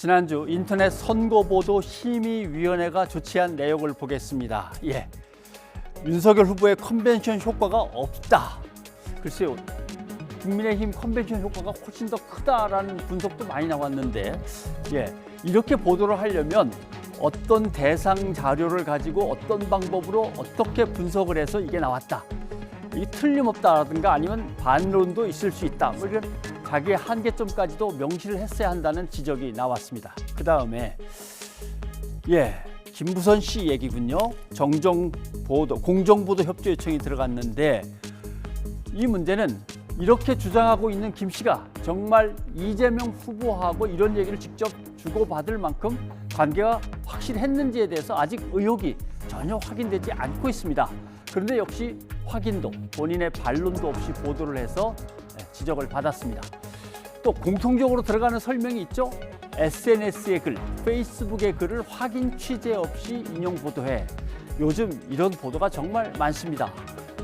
지난주 인터넷 선거보도 심의위원회가 조치한 내용을 보겠습니다. 윤석열 후보의 컨벤션 효과가 없다. 글쎄요, 국민의힘 컨벤션 효과가 훨씬 더 크다라는 분석도 많이 나왔는데, 이렇게 보도를 하려면 어떤 대상 자료를 가지고 어떤 방법으로 어떻게 분석을 해서 이게 나왔다, 이게 틀림없다라든가 아니면 반론도 있을 수 있다, 뭐 이런 자기의 한계점까지도 명시를 했어야 한다는 지적이 나왔습니다. 그 다음에 김부선 씨 얘기군요. 정정보도, 공정보도 협조 요청이 들어갔는데, 이 문제는 이렇게 주장하고 있는 김 씨가 정말 이재명 후보하고 이런 얘기를 직접 주고받을 만큼 관계가 확실했는지에 대해서 아직 의혹이 전혀 확인되지 않고 있습니다. 그런데 역시 확인도, 본인의 반론도 없이 보도를 해서 지적을 받았습니다. 또 공통적으로 들어가는 설명이 있죠. SNS의 글, 페이스북의 글을 확인 취재 없이 인용 보도해. 요즘 이런 보도가 정말 많습니다.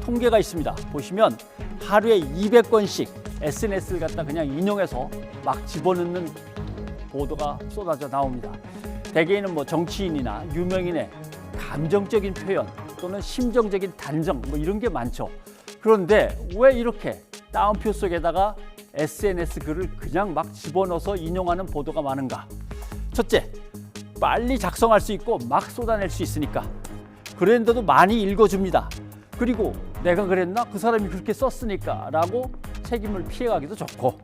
통계가 있습니다. 보시면 하루에 200건씩 SNS를 갖다 그냥 인용해서 막 집어넣는 보도가 쏟아져 나옵니다. 대개는 뭐 정치인이나 유명인의 감정적인 표현 또는 심정적인 단정, 뭐 이런 게 많죠. 그런데 왜 이렇게 따옴표 속에다가 SNS 글을 그냥 막 집어넣어서 인용하는 보도가 많은가? 첫째, 빨리 작성할 수 있고 막 쏟아낼 수 있으니까. 그랬는데도 많이 읽어줍니다. 그리고 내가 그랬나? 그 사람이 그렇게 썼으니까 라고 책임을 피해가기도 좋고,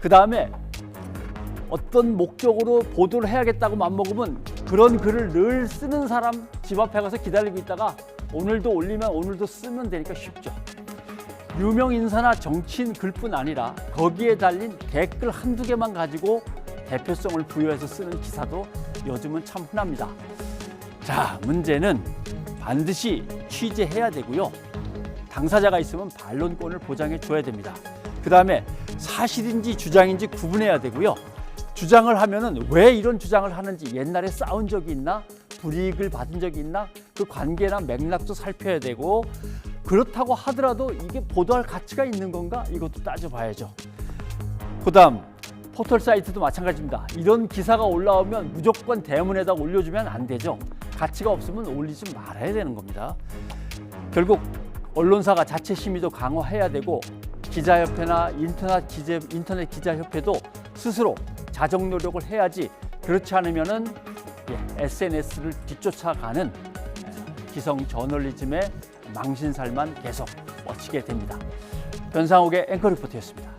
그 다음에 어떤 목적으로 보도를 해야겠다고 맘먹으면 그런 글을 늘 쓰는 사람 집 앞에 가서 기다리고 있다가 오늘도 올리면 오늘도 쓰면 되니까 쉽죠. 유명 인사나 정치인 글뿐 아니라 거기에 달린 댓글 한두 개만 가지고 대표성을 부여해서 쓰는 기사도 요즘은 참 흔합니다. 자, 문제는 반드시 취재해야 되고요. 당사자가 있으면 반론권을 보장해 줘야 됩니다. 그 다음에 사실인지 주장인지 구분해야 되고요. 주장을 하면은 왜 이런 주장을 하는지, 옛날에 싸운 적이 있나, 불이익을 받은 적이 있나, 그 관계나 맥락도 살펴야 되고, 그렇다고 하더라도 이게 보도할 가치가 있는 건가, 이것도 따져봐야죠. 그 다음 포털 사이트도 마찬가지입니다. 이런 기사가 올라오면 무조건 대문에다 올려주면 안 되죠. 가치가 없으면 올리지 말아야 되는 겁니다. 결국 언론사가 자체 심의도 강화해야 되고, 기자협회나 인터넷 기자협회도 스스로 자정 노력을 해야지, 그렇지 않으면은 SNS를 뒤쫓아가는 기성 저널리즘의 망신살만 계속 뻗치게 됩니다. 변상욱의 앵커 리포터였습니다.